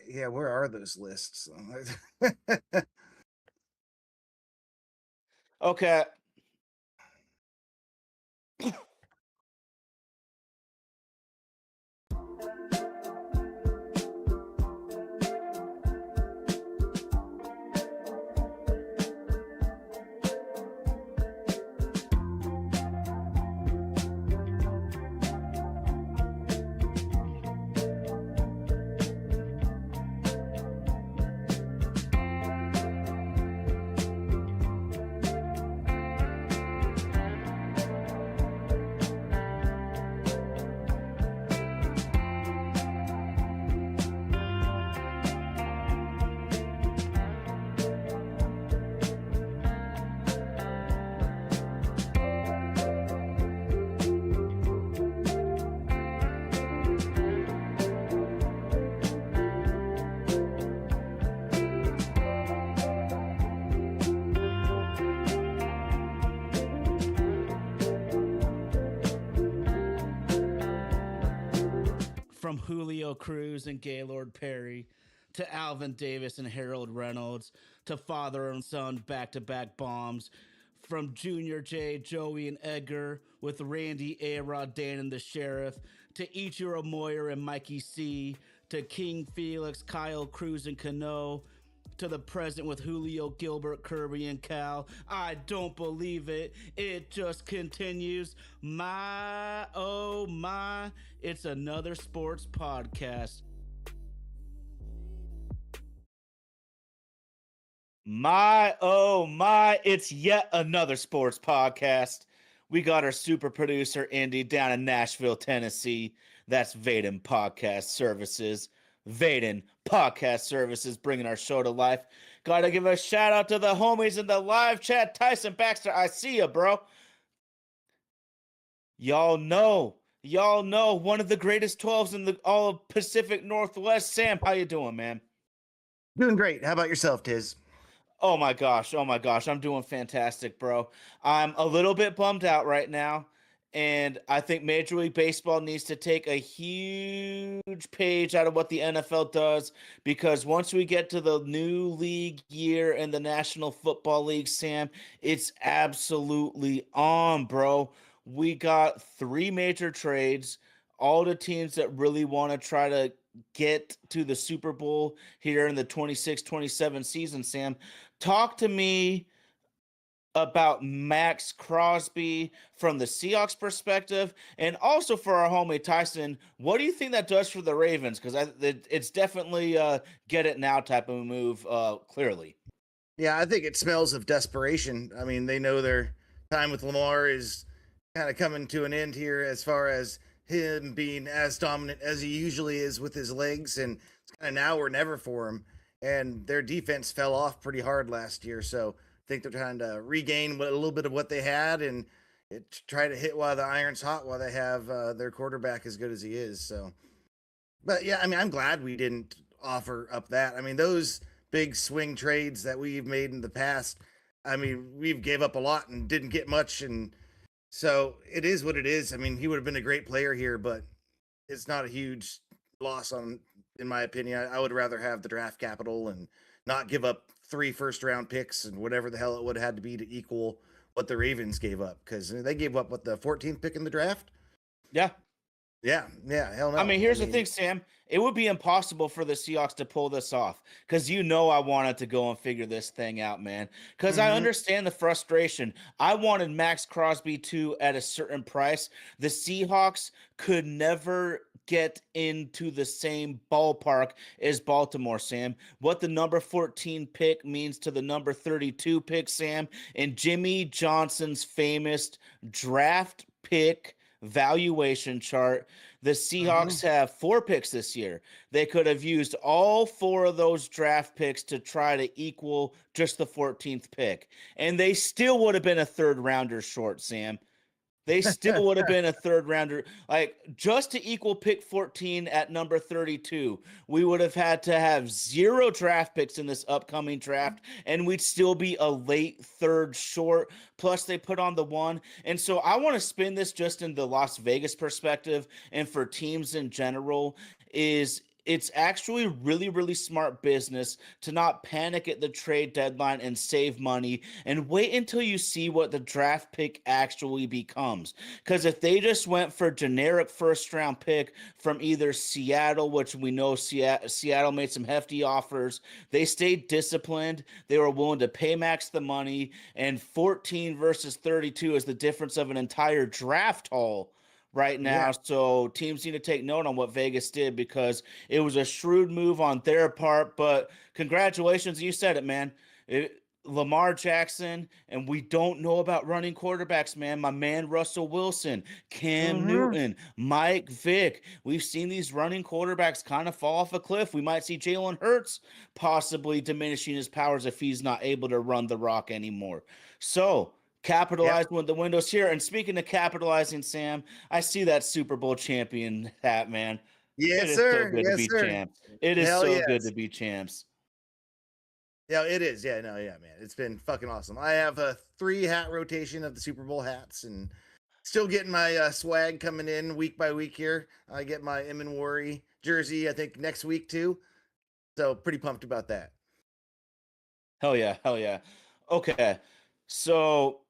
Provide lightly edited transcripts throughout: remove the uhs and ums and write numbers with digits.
Yeah, where are those lists? Okay. From Julio Cruz and Gaylord Perry to Alvin Davis and Harold Reynolds to father and son back to back bombs. From Junior J, Joey, and Edgar with Randy, A-Rod, Dan, and the Sheriff to Ichiro Moyer and Mikey C to King Felix, Kyle Cruz, and Cano to the present with Julio, Gilbert, Kirby, and Cal. I don't believe it. It just continues. My, oh my, it's another sports podcast. My, it's yet another sports podcast. We got our super producer, Indy, down in Nashville, Tennessee. That's Vaden Podcast Services. Vaden Podcast Services bringing our show to life. Gotta give a shout out to the homies in the live chat. Tyson Baxter, I see ya, bro. Y'all know one of the greatest 12s in the all of Pacific Northwest. Sam, how you doing, man? Doing great. How about yourself, Tiz? Oh my gosh, I'm doing fantastic, bro. I'm a little bit bummed out right now, and I think Major League Baseball needs to take a huge page out of what the NFL does because once we get to the new league year and the National Football League, Sam, it's absolutely on, bro. We got three major trades. All the teams that really want to try to get to the Super Bowl here in the 26-27 season, Sam. Talk to me about Max Crosby from the Seahawks perspective, and also for our homie Tyson. What do you think that does for the Ravens? Because it's definitely get it now type of move. Clearly, Yeah, I think it smells of desperation. I mean, they know their time with Lamar is kind of coming to an end here as far as him being as dominant as he usually is with his legs, and it's kind of now or never for him. And their defense fell off pretty hard last year, so I think they're trying to regain a little bit of what they had and try to hit while the iron's hot while they have their quarterback as good as he is. So but yeah, I mean, I'm glad we didn't offer up that. I mean, those big swing trades that we've made in the past, I mean, we've gave up a lot and didn't get much, and so it is what it is. I mean, he would have been a great player here, but it's not a huge loss on, in my opinion. I would rather have the draft capital and not give up 3 first round picks and whatever the hell it would have had to be to equal what the Ravens gave up because they gave up what the 14th pick in the draft. yeah. Yeah, hell no. I mean, here's the thing, Sam. It would be impossible for the Seahawks to pull this off because I wanted to go and figure this thing out, man. Because I Mhm. understand the frustration. I wanted Max Crosby too at a certain price. The Seahawks could never get into the same ballpark as Baltimore, Sam. What the number 14 pick means to the number 32 pick, Sam, and Jimmy Johnson's famous draft pick valuation chart. The Seahawks Mhm. have 4 picks this year. They could have used all 4 of those draft picks to try to equal just the 14th pick. And they still would have been a third rounder short, Sam. They still would have been a third rounder. Like, just to equal pick 14 at number 32, we would have had to have 0 draft picks in this upcoming draft, and we'd still be a late third short. Plus, they put on the 1. And so I want to spin this just in the Las Vegas perspective and for teams in general is it's actually really, really smart business to not panic at the trade deadline and save money and wait until you see what the draft pick actually becomes. Because if they just went for generic first round pick from either Seattle, which we know Seattle made some hefty offers, they stayed disciplined. They were willing to pay max the money, and 14 versus 32 is the difference of an entire draft haul right Yeah. now. So teams need to take note on what Vegas did because it was a shrewd move on their part. But congratulations, you said it, man. Lamar Jackson, and we don't know about running quarterbacks, man. My man Russell Wilson, Cam Mhm. Newton, Mike Vick. We've seen these running quarterbacks kind of fall off a cliff. We might see Jalen Hurts possibly diminishing his powers if he's not able to run the rock anymore. So Yep. capitalize when the window's here. And speaking of capitalizing, Sam, I see that Super Bowl champion hat, man. It Yes, is so sir. good to Yes, be sir. champs. It is Hell so good yes. to be champs. Yeah, it is. Yeah, no, yeah, man. It's been fucking awesome. I have a 3 hat rotation of the Super Bowl hats and still getting my swag coming in week by week here. I get my M and Worry jersey, I think, next week too. So pretty pumped about that. Hell yeah, hell yeah. Okay, so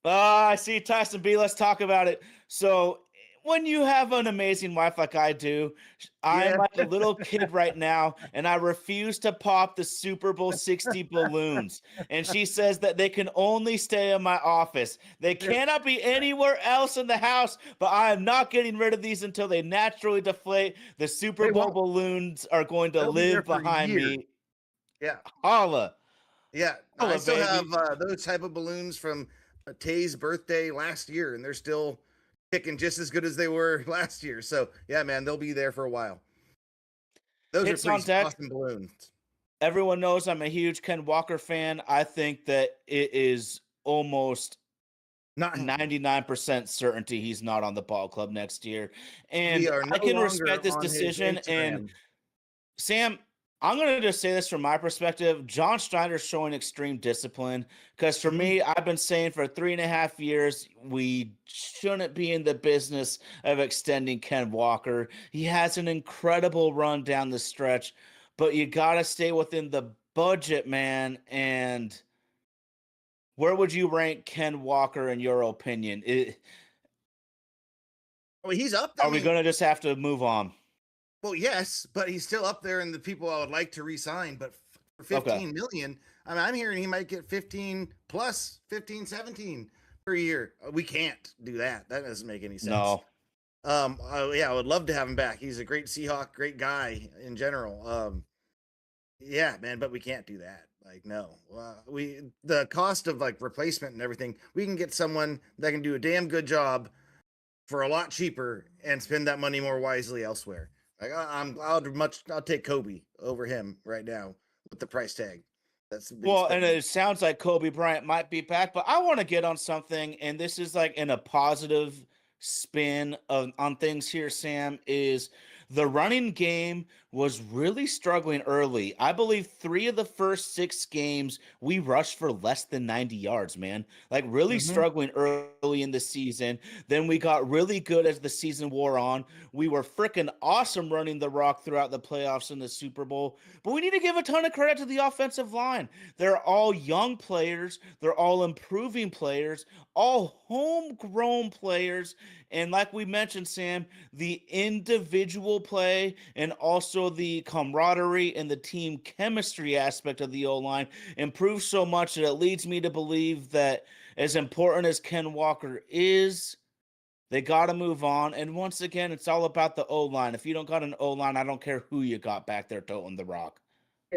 I see Tyson B. Let's talk about it. So when you have an amazing wife like I do, I'm Yeah. like a little kid right now, and I refuse to pop the Super Bowl 60 balloons. And she says that they can only stay in my office. They cannot be anywhere else in the house, but I am not getting rid of these until they naturally deflate. The Super They Bowl won't. balloons are going to They'll be there live for behind years. me. Yeah. Holla. Yeah, I Holla, still have baby. those type of balloons from Tay's birthday last year, and they're still kicking just as good as they were last year. So yeah, man, they'll be there for a while. Those are Hits on pretty deck. awesome balloons. Everyone knows I'm a huge Ken Walker fan. I think that it is almost Not 99% certainty he's not on the ball club next year. we And are I no can longer respect this on his decision. And Instagram. Sam, I'm going to just say this from my perspective. John Schneider's showing extreme discipline because for Mhm. me, I've been saying for 3.5 years, we shouldn't be in the business of extending Ken Walker. He has an incredible run down the stretch, but you got to stay within the budget, man. And where would you rank Ken Walker in your opinion? Well, he's up. I Are we mean, going to just have to move on? well, yes, but he's still up there in the people I would like to re-sign. But for Okay. 15 million, I mean, I'm hearing he might get 15 plus 15, 17 per year. We can't do that. That doesn't make any sense. No. Yeah, I would love to have him back. He's a great Seahawk, great guy in general. Yeah, man, but we can't do that. Like, no, we the cost of like replacement and everything. We can get someone that can do a damn good job for a lot cheaper and spend that money more wisely elsewhere. Like, I'll take Kobe over him right now with the price tag. That's being Well, spent. and it sounds like Kobe Bryant might be back, but I want to get on something, and this is like in a positive spin on things here, Sam, is the running game was really struggling early. I believe 3 of the first 6 games we rushed for less than 90 yards, man. Like really Mm-hmm. struggling early in the season. Then we got really good as the season wore on. We were freaking awesome running the rock throughout the playoffs and the Super Bowl. But we need to give a ton of credit to the offensive line. They're all young players. They're all improving players, all homegrown players. And like we mentioned, Sam, the individual play and also the camaraderie and the team chemistry aspect of the O line improves so much that it leads me to believe that as important as Ken Walker is, they got to move on. And once again, it's all about the O line. If you don't got an O line, I don't care who you got back there toting the rock.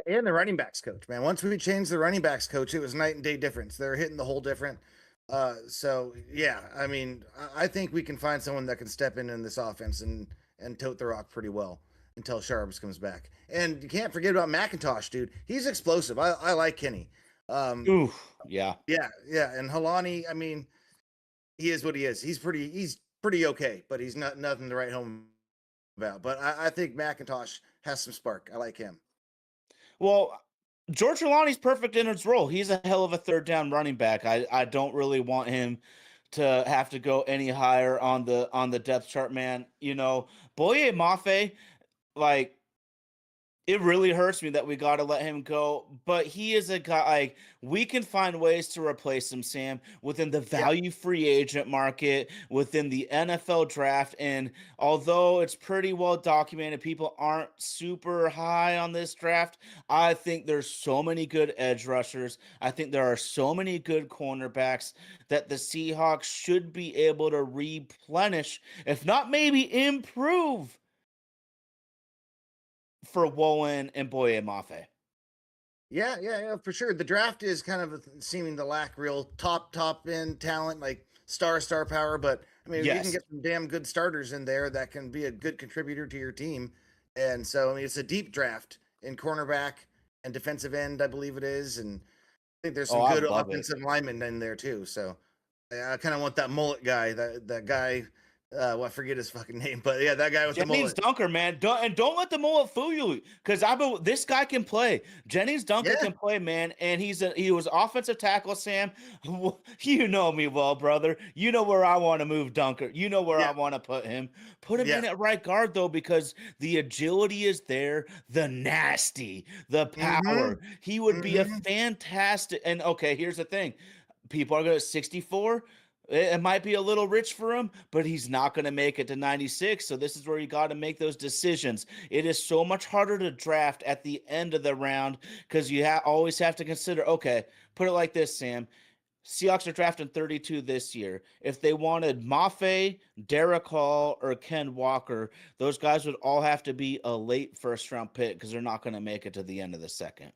And the running backs coach, man. Once we changed the running backs coach, it was night and day difference. They're hitting the hole different. So yeah, I mean, I think we can find someone that can step in this offense and tote the rock pretty well until Sharps comes back. And you can't forget about McIntosh, dude. He's explosive. I like Kenny. Um, Ooh, yeah. yeah, and Halani. I mean, he is what he is. He's pretty okay, but he's not nothing to write home about. But I think McIntosh has some spark. I like him. Well, George Trelawney's perfect in his role. He's a hell of a third down running back. I don't really want him to have to go any higher on the depth chart, man. You know, Boye Mafe, like it really hurts me that we got to let him go, but he is a guy like we can find ways to replace him, Sam, within the Yeah. value free agent market, within the NFL draft. And although it's pretty well documented, people aren't super high on this draft. I think there's so many good edge rushers. I think there are so many good cornerbacks that the Seahawks should be able to replenish, if not maybe improve for Wolen and Boye Mafe. Yeah, for sure. The draft is kind of seeming to lack real top end talent, like star power. But I mean, you can Yes. get some damn good starters in there that can be a good contributor to your team. And so, I mean, it's a deep draft in cornerback and defensive end, I believe it is. And I think there's Oh, some I good love it. offensive linemen in there too. So I kind of want that mullet guy, that guy. Well, I forget his fucking name, but yeah, that guy with the Jennings mullet. Dunker, man. Don't let the mullet fool you. Because this guy can play. Jennings Dunker Yeah, can play, man. And he was offensive tackle, Sam. You know me well, brother. You know where I want to move Dunker. You know where I yeah, want to put him. Put him yeah. in at right guard, though, because the agility is there, the nasty, the Mm-hmm. power. He would be a Mm-hmm. fantastic. And okay, here's the thing. People are going to 64. It might be a little rich for him, but he's not going to make it to 96. So this is where you got to make those decisions. It is so much harder to draft at the end of the round because you always have to consider. Okay, put it like this, Sam. Seahawks are drafting 32 this year. If they wanted Mafe, Derek Hall, or Ken Walker, those guys would all have to be a late first round pick because they're not going to make it to the end of the second.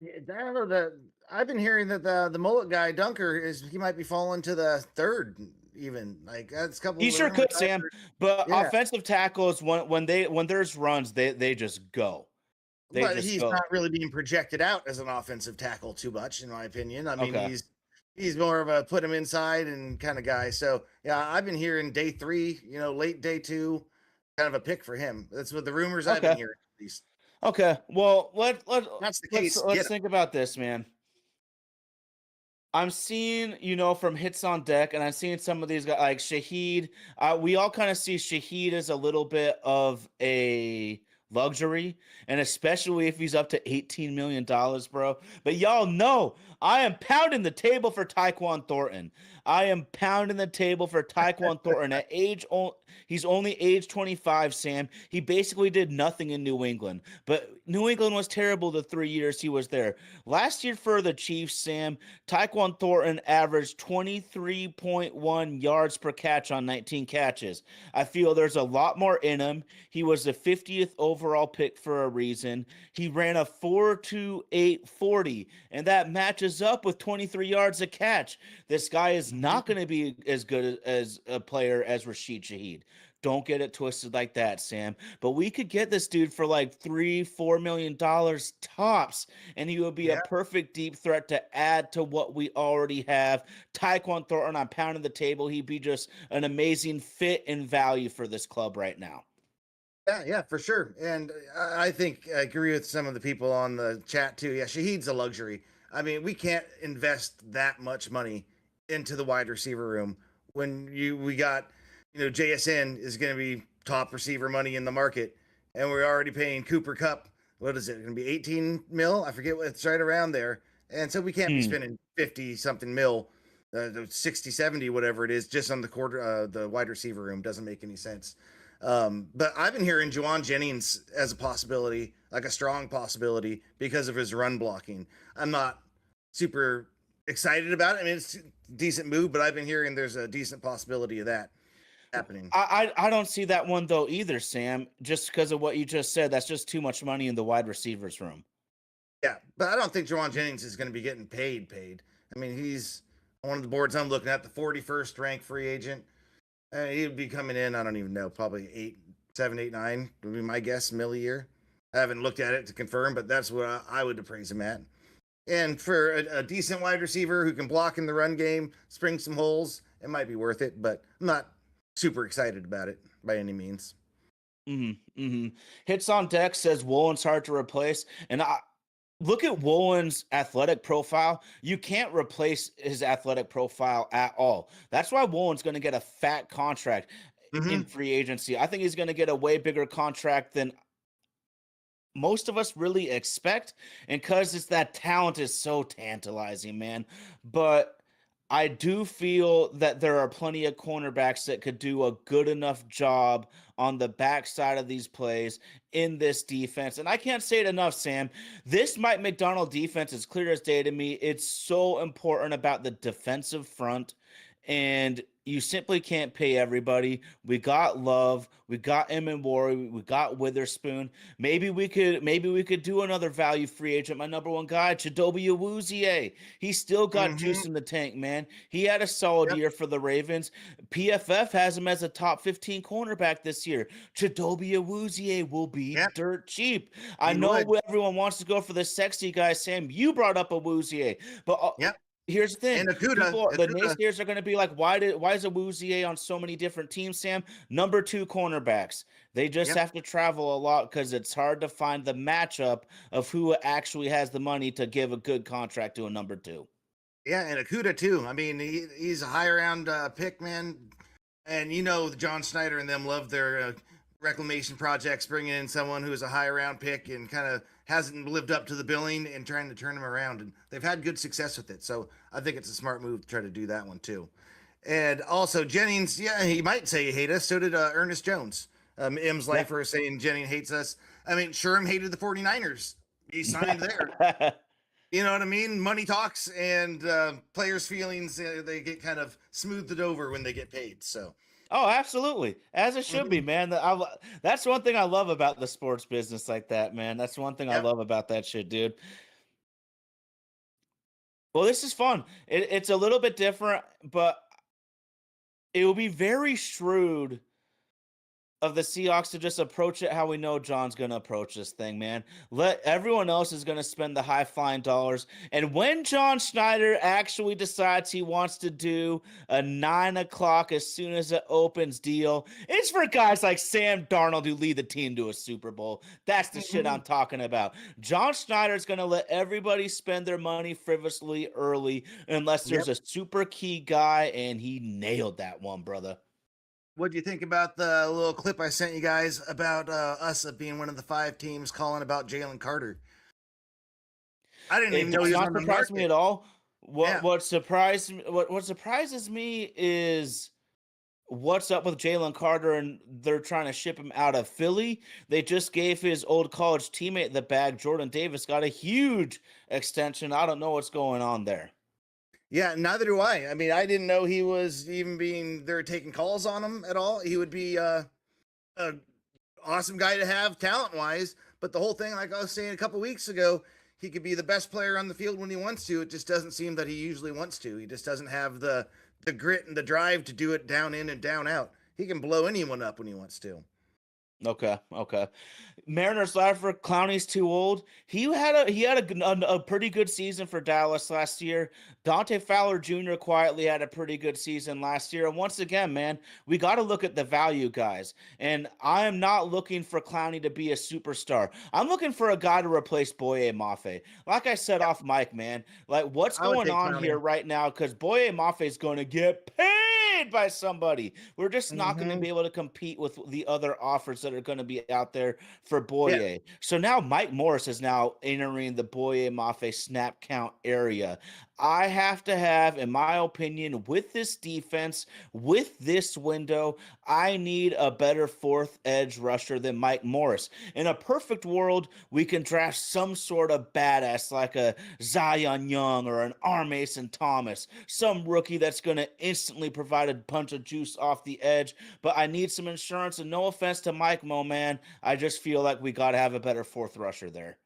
Yeah, I don't know that I've been hearing that the mullet guy Dunker is he might be falling to the third even. Like that's a couple He of the sure rumors could, I've Sam. heard. But Yeah, offensive tackles, when there's runs, they just go. They but just he's not go. really being projected out as an offensive tackle too much, in my opinion. I mean, Okay. he's more of a put him inside and kind of guy. So yeah, I've been hearing day three, late day two, kind of a pick for him. That's what the rumors I've been Okay. hearing. At least Okay. Well, if that's the let's case. Get him. think about this, man. I'm seeing, from hits on deck, and I'm seeing some of these guys like Shaheed. We all kind of see Shaheed as a little bit of a luxury, and especially if he's up to $18 million, bro. But y'all know I am pounding the table for Tyquan Thornton. I am pounding the table for Tyquan Thornton at he's only age 25, Sam. He basically did nothing in New England, but New England was terrible the 3 years he was there. Last year for the Chiefs, Sam, Tyquan Thornton averaged 23.1 yards per catch on 19 catches. I feel there's a lot more in him. He was the 50th overall pick for a reason. He ran a 4.28 40, and that matches up with 23 yards a catch. This guy is not Mhm. going to be as good as a player as Rashid Shaheed. Don't get it twisted like that, Sam. But we could get this dude for like $3-4 million tops, and he would be a Yeah, perfect deep threat to add to what we already have. Tyquan Thornton, I'm pounding the table. He'd be just an amazing fit and value for this club right now. yeah, for sure. And I think I agree with some of the people on the chat too. Yeah, Shaheed's a luxury. I mean, we can't invest that much money into the wide receiver room when we got, JSN is going to be top receiver money in the market, and we're already paying Cooper Cup. What is it going to be? 18 mil? I forget what it's right around there. And so we can't be Hmm. spending 50 something mil, 60, 70, whatever it is, just on the wide receiver room. Doesn't make any sense. But I've been hearing Juwan Jennings as a possibility, like a strong possibility, because of his run blocking. I'm not super excited about it. I mean, it's a decent move, but I've been hearing there's a decent possibility of that happening. I don't see that one though either, Sam. Just because of what you just said, that's just too much money in the wide receivers room. Yeah, but I don't think Juwan Jennings is going to be getting paid. I mean, he's on one of the boards I'm looking at, the 41st ranked free agent. He'd be coming in, I don't even know, probably 7, 8, 9 would be my guess, mill a year. I haven't looked at it to confirm, but that's what I would appraise him at. And for a decent wide receiver who can block in the run game, spring some holes, it might be worth it, but I'm not super excited about it by any means. Hits on deck says Woolen's hard to replace, and I look at Woolen's athletic profile. You can't replace his athletic profile at all. That's why Woolen's going to get a fat contract in Mm-hmm. free agency. I think he's going to get a way bigger contract than most of us really expect, and because it's that talent is so tantalizing, man. But I do feel that there are plenty of cornerbacks that could do a good enough job on the backside of these plays in this defense. And I can't say it enough, Sam. This Mike McDonald defense is clear as day to me. It's so important about the defensive front, and you simply can't pay everybody. We got Love, we got Emmett Warry, we got Witherspoon. Maybe we could do another value free agent. My number one guy, Chidobe Awuzie. He still got Mm-hmm. juice in the tank, man. He had a solid Yep. year for the Ravens. PFF has him as a top 15 cornerback this year. Chidobe Awuzie will be Yep. dirt cheap. I He know would. everyone wants to go for the sexy guy, Sam. You brought up Awuzie, but Yep. here's the thing. And The Akuda. naysayers are going to be like, why is Awuzie on so many different teams, Sam? Number two cornerbacks. They just Yep. have to travel a lot because it's hard to find the matchup of who actually has the money to give a good contract to a number two. Yeah, and Akuda too. I mean, he's a high round pick, man. And John Snyder and them love their reclamation projects, bringing in someone who's a high round pick and kind of hasn't lived up to the billing and trying to turn him around. And they've had good success with it. So I think it's a smart move to try to do that one too. And also Jennings, yeah, he might say he hates us. So did Ernest Jones. M's lifer is saying Jennings hates us. I mean, Sherm hated the 49ers. He signed there. Yeah. You know what I mean? Money talks, and players' feelings they get kind of smoothed over when they get paid. So, Oh, absolutely. As it should be, mhm. man. That's one thing I love about the sports business like that, man. That's one thing I Yep. love about that shit, dude. Well, this is fun. It's a little bit different, but it will be very shrewd of the Seahawks to just approach it how we know John's going to approach this thing, man. Let everyone else is going to spend the high flying dollars. And when John Schneider actually decides he wants to do a 9 o'clock as soon as it opens deal, it's for guys like Sam Darnold who lead the team to a Super Bowl. That's the shit I'm talking about. John Schneider's going to let everybody spend their money frivolously early unless Yep. there's a super key guy, and he nailed that one, brother. What do you think about the little clip I sent you guys about us being one of the 5 teams calling about Jalen Carter? I didn't It even know does he was not on the surprise me market. at all. Yeah. What surprises me is what's up with Jalen Carter, and they're trying to ship him out of Philly. They just gave his old college teammate the bag. Jordan Davis got a huge extension. I don't know what's going on there. Yeah, neither do I. I mean, I didn't know he was even being they're taking calls on him at all. He would be a awesome guy to have talent wise, but the whole thing, like I was saying a couple weeks ago, he could be the best player on the field when he wants to. It just doesn't seem that he usually wants to. He just doesn't have the grit and the drive to do it down in and down out. He can blow anyone up when he wants to. Okay. Mariners lifer Clowney's too old. He had a pretty good season for Dallas last year. Dante Fowler Jr. quietly had a pretty good season last year. And once again, man, we got to look at the value guys. And I am not looking for Clowney to be a superstar. I'm looking for a guy to replace Boye Mafe. Like I said off mic, man, like what's I would going take on here Clowney. right now? Because Boye Mafe is going to get paid by somebody. We're just not going to Mm-hmm. be able to compete with the other offers that are going to be out there for Yeah. Boye. So now Mike Morris is now entering the Boye Mafe snap count area. I have to have, in my opinion, with this defense, with this window, I need a better fourth edge rusher than Mike Morris. In a perfect world, we can draft some sort of badass like a Zion Young or an R. Mason Thomas, some rookie that's going to instantly provide a punch of juice off the edge. But I need some insurance, and no offense to Mike Mo, man, I just feel like we got to have a better fourth rusher there.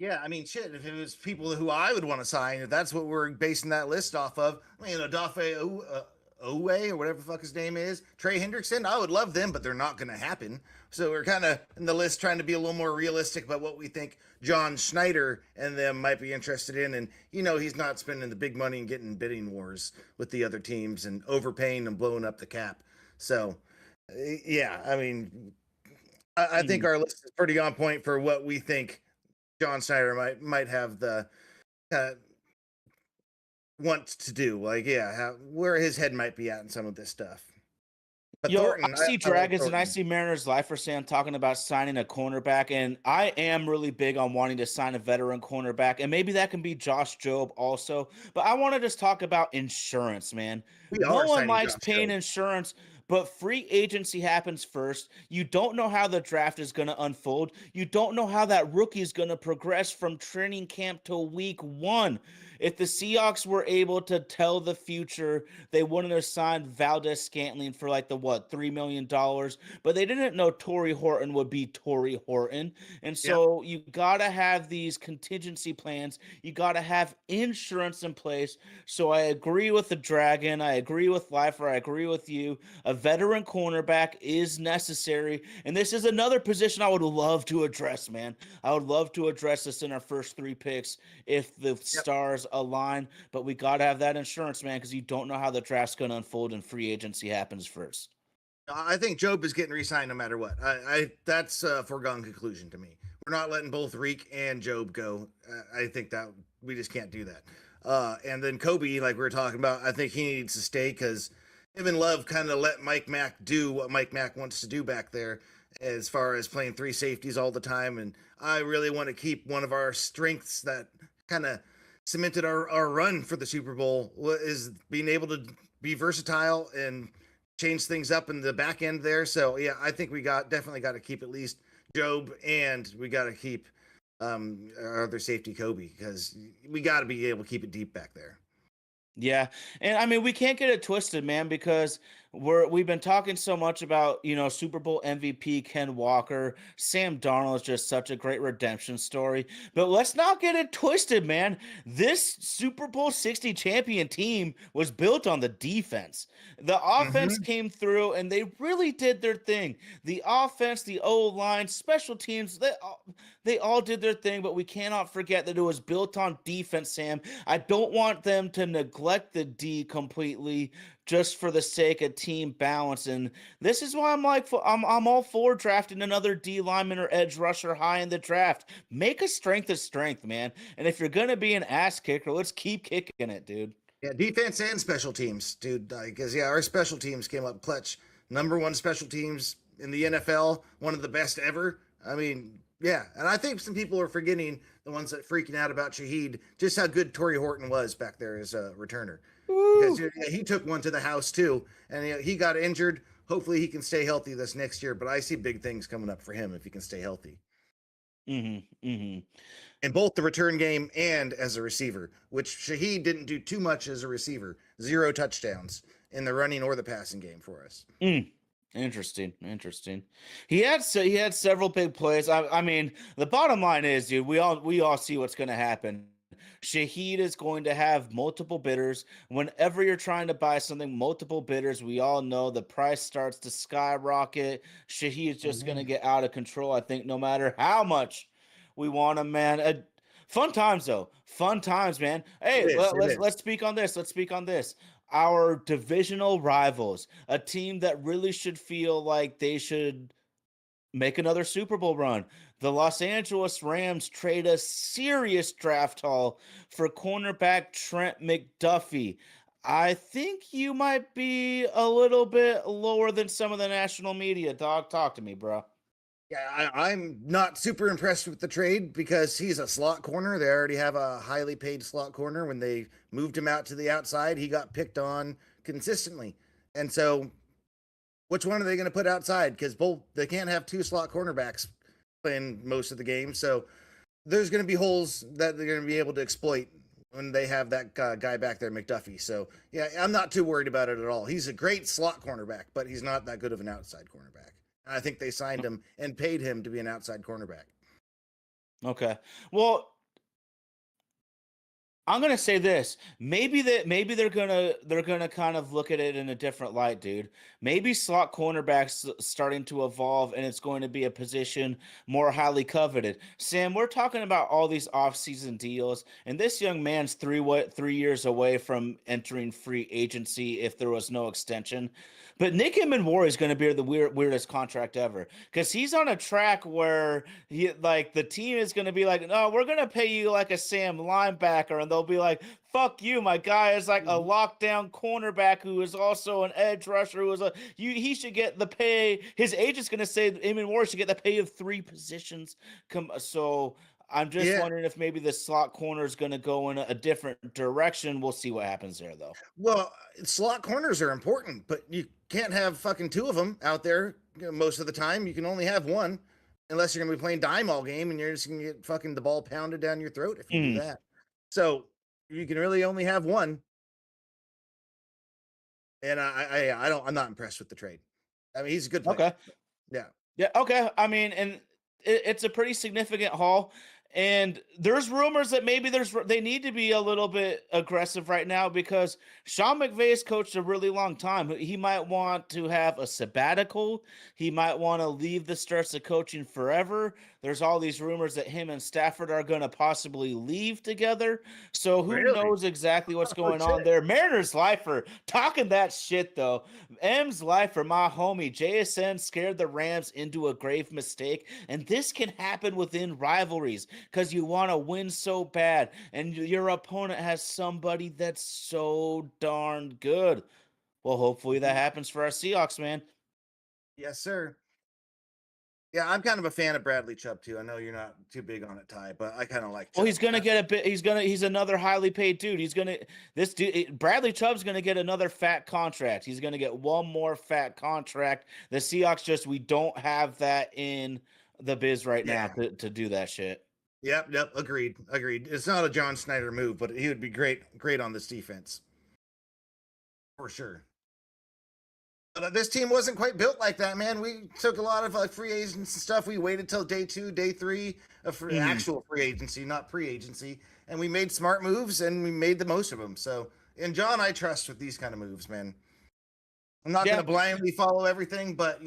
Yeah, I mean, shit. If it was people who I would want to sign, if that's what we're basing that list off of, I mean, Odafe Owe or whatever the fuck his name is, Trey Hendrickson, I would love them, but they're not going to happen. So we're kind of in the list trying to be a little more realistic about what we think John Schneider and them might be interested in. And, he's not spending the big money and getting bidding wars with the other teams and overpaying and blowing up the cap. So, yeah, I mean, I think Mhm. our list is pretty on point for what we think John Snyder might have the uh, wants to do. Like, yeah, where his head might be at in some of this stuff. But Yo, Thornton, I see I like Dragons and I Thornton. see Mariners Lifer Sam talking about signing a cornerback, and I am really big on wanting to sign a veteran cornerback, and maybe that can be Josh Jobe also. But I want to just talk about insurance, man. We No are one signing likes Josh paying Jobe. insurance, but free agency happens first. You don't know how the draft is going to unfold. You don't know how that rookie is going to progress from training camp to week one. If the Seahawks were able to tell the future, they wouldn't have signed Valdez Scantling for like the what, $3 million, but they didn't know Torrey Horton would be Torrey Horton. And Yep. so you gotta have these contingency plans. You gotta have insurance in place. So I agree with the Dragon. I agree with Lifer. I agree with you. A veteran cornerback is necessary. And this is another position I would love to address, man. I would love to address this in our first 3 picks if the Yep. stars align. But we got to have that insurance, man, because you don't know how the draft's going to unfold and free agency happens first. I think Job is getting re-signed no matter what. I that's a foregone conclusion to me. We're not letting both Reek and Job go. I think that we just can't do that. And then Kobe, like we were talking about, I think he needs to stay because him and Love kind of let Mike Mack do what Mike Mack wants to do back there, as far as playing 3 safeties all the time. And I really want to keep one of our strengths that kind of cemented our run for the Super Bowl is being able to be versatile and change things up in the back end there. So yeah, I think we definitely got to keep at least Job, and we got to keep our other safety Kobe, because we got to be able to keep it deep back there. Yeah. And I mean, we can't get it twisted, man, because we've been talking so much about, Super Bowl MVP Ken Walker. Sam Darnold is just such a great redemption story. But let's not get it twisted, man. This Super Bowl 60 champion team was built on the defense. The offense Hmm. came through and they really did their thing. The offense, the O line, special teams, they all did their thing, but we cannot forget that it was built on defense, Sam. I don't want them to neglect the D completely just for the sake of team balance. And this is why I'm all for drafting another D lineman or edge rusher high in the draft. Make a strength of strength, man. And if you're gonna be an ass kicker, let's keep kicking it, dude. Yeah, defense and special teams, dude. Because our special teams came up clutch. Number one special teams in the NFL, one of the best ever. I mean, yeah, and I think some people are forgetting, the ones that freaking out about Shaheed, just how good Torrey Horton was back there as a returner. Because Woo. he took one to the house too, and he got injured. Hopefully, he can stay healthy this next year. But I see big things coming up for him if he can stay healthy Mm-hmm. in both the return game and as a receiver, which Shaheed didn't do too much as a receiver. 0 touchdowns in the running or the passing game for us. Mm. Interesting. He had several big plays. I mean, the bottom line is, dude, we all see what's going to happen. Shaheed is going to have multiple bidders. Whenever you're trying to buy something, multiple bidders, we all know the price starts to skyrocket. Shaheed's just going to Mhm. get out of control. I think no matter how much we want him, man. Fun times though. Fun times, man. It Hey, is. It let's is. speak on this. Let's speak on this. Our divisional rivals, a team that really should feel like they should make another Super Bowl run. The Los Angeles Rams trade a serious draft haul for cornerback Trent McDuffie. I think you might be a little bit lower than some of the national media, dog. Talk to me, bro. Yeah, I'm not super impressed with the trade because he's a slot corner. They already have a highly paid slot corner. When they moved him out to the outside, he got picked on consistently. And so, which one are they going to put outside? Because both they can't have two slot cornerbacks playing most of the game. So there's going to be holes that they're going to be able to exploit when they have that guy back there, McDuffie. So yeah, I'm not too worried about it at all. He's a great slot cornerback, but he's not that good of an outside cornerback. I think they signed him and paid him to be an outside cornerback. Okay. Well, I'm gonna say this. Maybe they're gonna kind of look at it in a different light, dude. Maybe slot cornerbacks starting to evolve and it's going to be a position more highly coveted. Sam, we're talking about all these offseason deals, and this young man's 3 years away from entering free agency if there was no extension. But Nick War is going to be the weirdest contract ever because he's on a track where the team is going to be like, no, we're going to pay you like a Sam linebacker, and they'll be like, fuck you, my guy is like a Mhm. lockdown cornerback who is also an edge rusher who is he should get the pay. His agent's going to say Amon Ward should get the pay of three positions. So I'm just Yeah. wondering if maybe the slot corner is going to go in a different direction. We'll see what happens there, though. Well, slot corners are important, but you can't have fucking two of them out there most of the time. You can only have one unless you're going to be playing dime all game and you're just going to get fucking the ball pounded down your throat if you do Mm, that. So you can really only have one. And I'm not impressed with the trade. I mean, he's a good player. okay. Yeah. Yeah, okay. I mean, and it's a pretty significant haul. And there's rumors that maybe they need to be a little bit aggressive right now because Sean McVay's coached a really long time. He might want to have a sabbatical. He might want to leave the starts of coaching forever. There's all these rumors that him and Stafford are going to possibly leave together. So who Really? knows exactly what's Oh going on shit. there? Mariners lifer talking that shit though. M's life for my homie. JSN scared the Rams into a grave mistake. And this can happen within rivalries because you want to win so bad. And your opponent has somebody that's so darn good. Well, hopefully that Mhm. happens for our Seahawks, man. Yes, sir. Yeah, I'm kind of a fan of Bradley Chubb too. I know you're not too big on it, Ty, but I kind of like Well, Chubb. he's gonna get a bit. He's another highly paid dude. This dude Bradley Chubb's gonna get another fat contract. He's gonna get one more fat contract. The Seahawks we don't have that in the biz right now Yeah. to do that shit. Yep. Agreed. Agreed. It's not a John Snyder move, but he would be great on this defense for sure. This team wasn't quite built like that, man. We took a lot of free agents and stuff. We waited till day 2, day 3 of Mhm. actual free agency, not pre-agency, and we made smart moves and we made the most of them. So, and John, I trust with these kind of moves, man. I'm not going Yeah. to blindly follow everything, but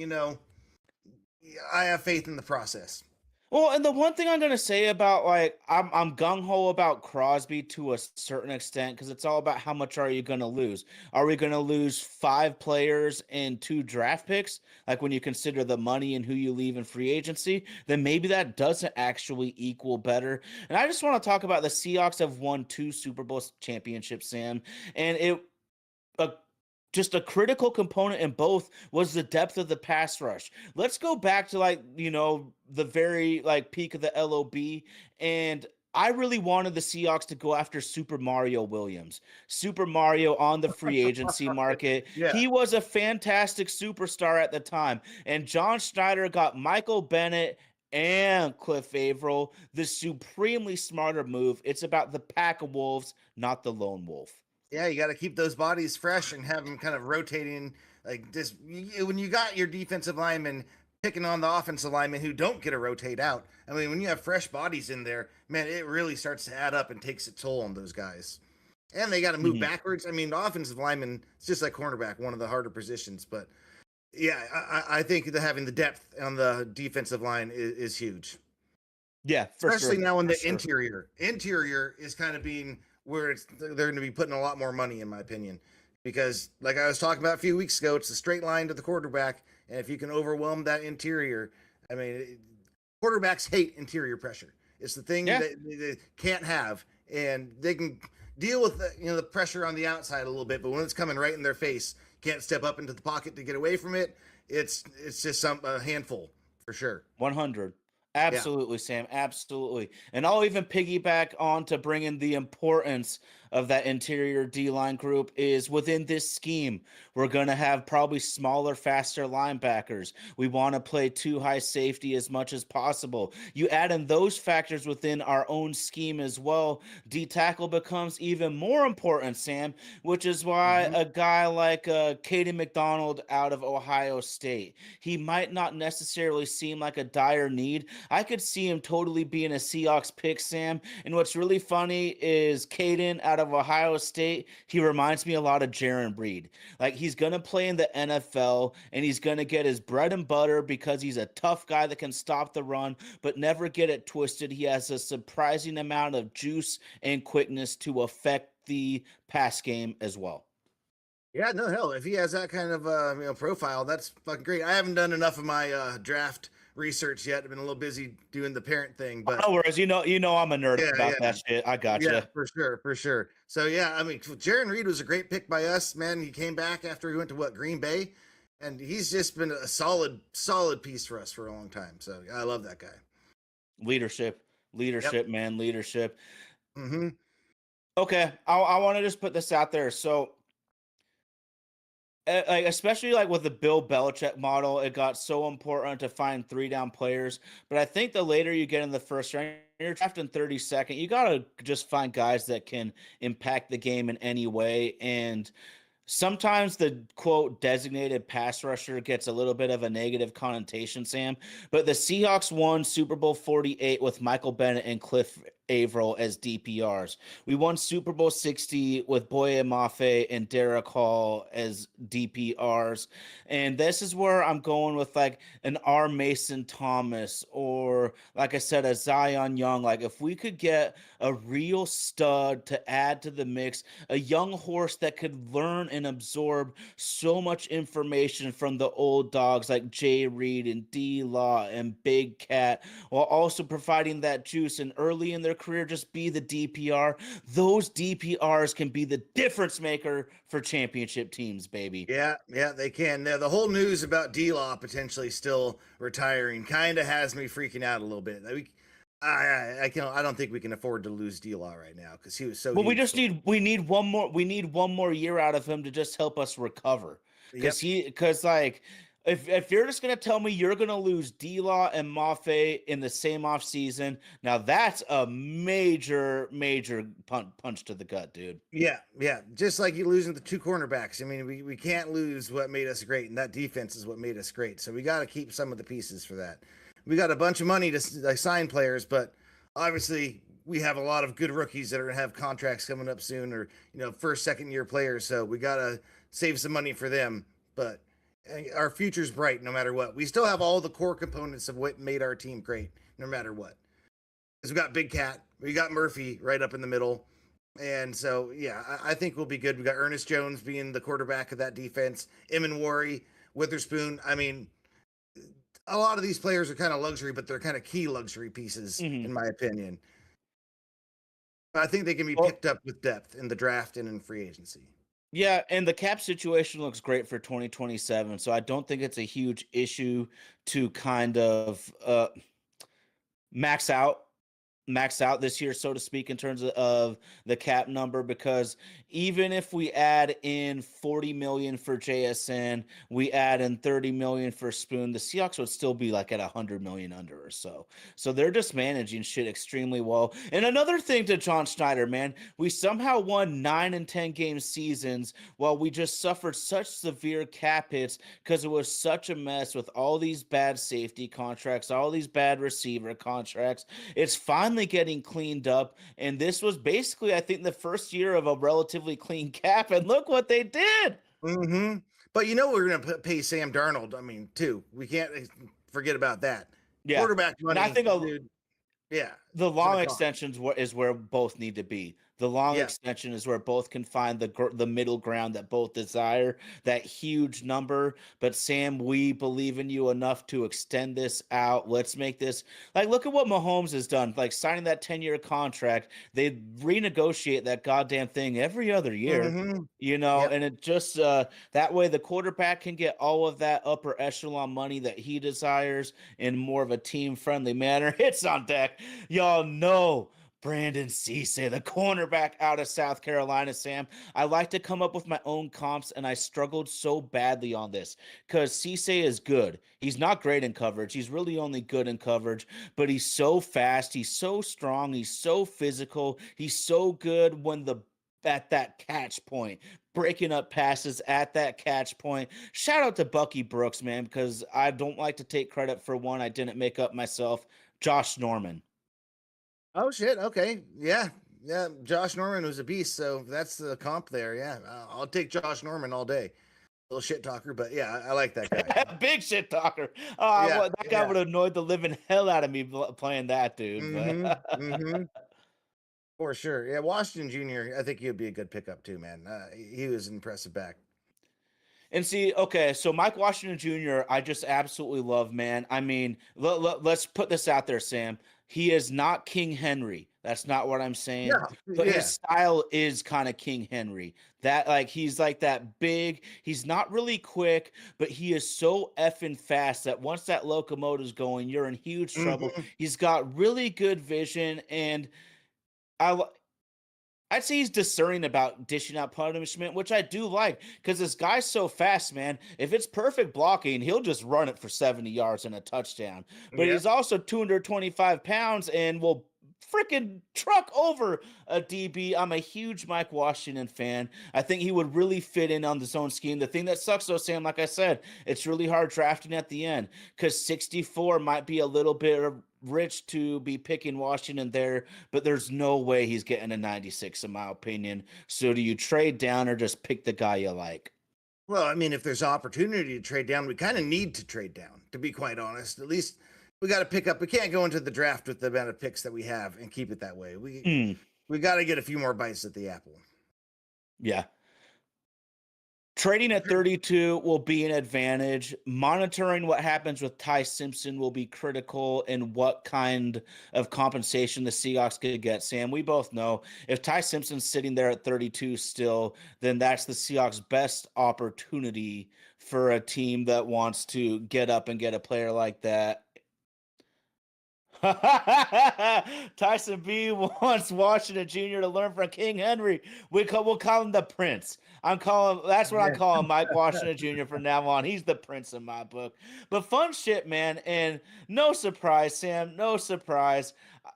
I have faith in the process. Well, and the one thing I'm gonna say about like I'm gung ho about Crosby to a certain extent because it's all about how much are you gonna lose? Are we gonna lose 5 players and 2 draft picks? Like when you consider the money and who you leave in free agency, then maybe that doesn't actually equal better. And I just want to talk about the Seahawks have won 2 Super Bowl championships, Sam, and a just a critical component in both was the depth of the pass rush. Let's go back to the very peak of the LOB, and I really wanted the Seahawks to go after Super Mario Williams. Super Mario on the free agency market. Yeah, He was a fantastic superstar at the time. And John Schneider got Michael Bennett and Cliff Averill, the supremely smarter move. It's about the pack of wolves, not the lone wolf. yeah, you got to keep those bodies fresh and have them kind of rotating. Like this, when you got your defensive linemen picking on the offensive linemen who don't get to rotate out. I mean, when you have fresh bodies in there, man, it really starts to add up and takes a toll on those guys. And they got to move Mhm. backwards. I mean, the offensive lineman, it's just like cornerback, one of the harder positions. But yeah, I think that having the depth on the defensive line is huge, Yeah, for especially sure. now in For the sure. interior. Interior is kind of being where they're going to be putting a lot more money, in my opinion, because like I was talking about a few weeks ago, it's a straight line to the quarterback, and if you can overwhelm that interior, I mean, quarterbacks hate interior pressure. It's the thing Yeah, that they can't have, and they can deal with the pressure on the outside a little bit, but when it's coming right in their face, can't step up into the pocket to get away from it. It's just a handful for sure. 100. Yeah. Absolutely, Sam. Absolutely. And I'll even piggyback on to bring in the importance of that interior D line group is within this scheme. We're going to have probably smaller, faster linebackers. We want to play 2 high safety as much as possible. You add in those factors within our own scheme as well. D tackle becomes even more important, Sam, which is why Mm-hmm. a guy like Caden McDonald out of Ohio State, he might not necessarily seem like a dire need. I could see him totally being a Seahawks pick, Sam. And what's really funny is Caden out of Ohio State, he reminds me a lot of Jaron Breed. Like he's gonna play in the NFL and he's gonna get his bread and butter because he's a tough guy that can stop the run, but never get it twisted. He has a surprising amount of juice and quickness to affect the pass game as well. Yeah, no hell. If he has that kind of profile, that's fucking great. I haven't done enough of my draft research yet. I've been a little busy doing the parent thing, Oh, but no worries. I'm a nerd yeah, about yeah, that shit. I yeah, gotcha. for sure, for sure. So yeah, I mean, Jaron Reed was a great pick by us, man. He came back after he went to Green Bay, and he's just been a solid piece for us for a long time. So I love that guy. Leadership, Yep. leadership, man, leadership. Mm-hmm. Okay, I want to just put this out there. So, like especially like with the Bill Belichick model, it got so important to find 3 down players. But I think the later you get in the first round, you're drafting 32nd. You gotta just find guys that can impact the game in any way. And sometimes the quote designated pass rusher gets a little bit of a negative connotation, Sam. But the Seahawks won Super Bowl 48 with Michael Bennett and Cliff Averill as DPRs. We won Super Bowl 60 with Boye Mafe and Derek Hall as DPRs. And this is where I'm going with like an R. Mason Thomas or, like I said, a Zion Young. Like, if we could get a real stud to add to the mix, a young horse that could learn and absorb so much information from the old dogs like Jay Reed and D Law and Big Cat, while also providing that juice and early in their career just be the DPR. Those DPRs can be the difference maker for championship teams, baby. Yeah, yeah, they can. Now, the whole news about D Law potentially still retiring kind of has me freaking out a little bit. I don't think we can afford to lose D Law right now because he was so But we huge. just need one more year out of him to just help us recover. Yep. Because like If you're just gonna tell me you're gonna lose D-Law and Mafe in the same offseason, now that's a major punch to the gut, dude. Yeah, yeah. Just like you losing the two cornerbacks. I mean, we can't lose what made us great, and that defense is what made us great. So we got to keep some of the pieces for that. We got a bunch of money to sign players, but obviously we have a lot of good rookies that are gonna have contracts coming up soon, or first, second year players. So we got to save some money for them. But our future's bright no matter what. We still have all the core components of what made our team great, no matter what. Because we got Big Cat, we got Murphy right up in the middle. And so, yeah, I think we'll be good. We got Ernest Jones being the quarterback of that defense, Emin Wari, Witherspoon. I mean, a lot of these players are kind of luxury, but they're kind of key luxury pieces, in my opinion. I think they can be picked up with depth in the draft and in free agency. Yeah, and the cap situation looks great for 2027, so I don't think it's a huge issue to kind of max out this year, so to speak, in terms of the cap number, because even if we add in 40 million for JSN, we add in 30 million for Spoon, the Seahawks would still be like at 100 million under or so. So they're just managing shit extremely well. And another thing to John Schneider, man, we somehow won 9 and 10 game seasons while we just suffered such severe cap hits because it was such a mess with all these bad safety contracts, all these bad receiver contracts. It's finally getting cleaned up, and this was basically, I think, the first year of a relatively clean cap, and look what they did. Mm-hmm. But we're going to pay Sam Darnold. I mean, too. We can't forget about that. Yeah. Quarterback money, and I think dude. Yeah. the long extensions is where both need to be. The long extension is where both can find the middle ground that both desire, that huge number. But Sam, we believe in you enough to extend this out. Let's make this, like, look at what Mahomes has done, like signing that 10-year contract. They renegotiate that goddamn thing every other year. Yep. And it just that way the quarterback can get all of that upper echelon money that he desires in more of a team friendly manner. Hits on deck. Y'all know Brandon Cisse, the cornerback out of South Carolina, Sam. I like to come up with my own comps, and I struggled so badly on this because Cisse is good. He's not great in coverage. He's really only good in coverage, but he's so fast. He's so strong. He's so physical. He's so good at that catch point, breaking up passes at that catch point. Shout out to Bucky Brooks, man, because I don't like to take credit for one I didn't make up myself. Josh Norman. Oh shit. Okay. Yeah. Yeah. Josh Norman was a beast. So that's the comp there. Yeah. I'll take Josh Norman all day. Little shit talker, but yeah, I like that guy. Big shit talker. That guy would have annoyed the living hell out of me playing that dude. For sure. Yeah. Washington Jr., I think he'd be a good pickup too, man. He was an impressive back. And see, okay, so Mike Washington Jr., I just absolutely love, man. I mean, let's put this out there, Sam. He is not King Henry. That's not what I'm saying. No, But his style is kind of King Henry. That, like, he's like that big. He's not really quick, but he is so effing fast that once that locomotive's going, you're in huge trouble. He's got really good vision, and I'd say he's discerning about dishing out punishment, which I do like because this guy's so fast, man. If it's perfect blocking, he'll just run it for 70 yards and a touchdown. But he's also 225 pounds and will freaking truck over a DB. I'm a huge Mike Washington fan. I think he would really fit in on the zone scheme. The thing that sucks, though, Sam, like I said, it's really hard drafting at the end because 64 might be a little bit rich to be picking Washington there, but there's no way he's getting a 96 in my opinion. So do you trade down or just pick the guy you like? Well, I mean, if there's opportunity to trade down, we kind of need to trade down, to be quite honest. At least we got to pick up. We can't go into the draft with the amount of picks that we have and keep it that way. We got to get a few more bites at the apple. Yeah. Trading at 32 will be an advantage. Monitoring what happens with Ty Simpson will be critical in what kind of compensation the Seahawks could get. Sam, we both know if Ty Simpson's sitting there at 32 still, then that's the Seahawks' best opportunity for a team that wants to get up and get a player like that. Tyson B wants Washington Jr. to learn from King Henry. We'll call him the Prince. That's what I'm Yeah. calling Mike Washington Jr. from now on. He's the Prince in my book. But fun shit, man. And no surprise, Sam. No surprise.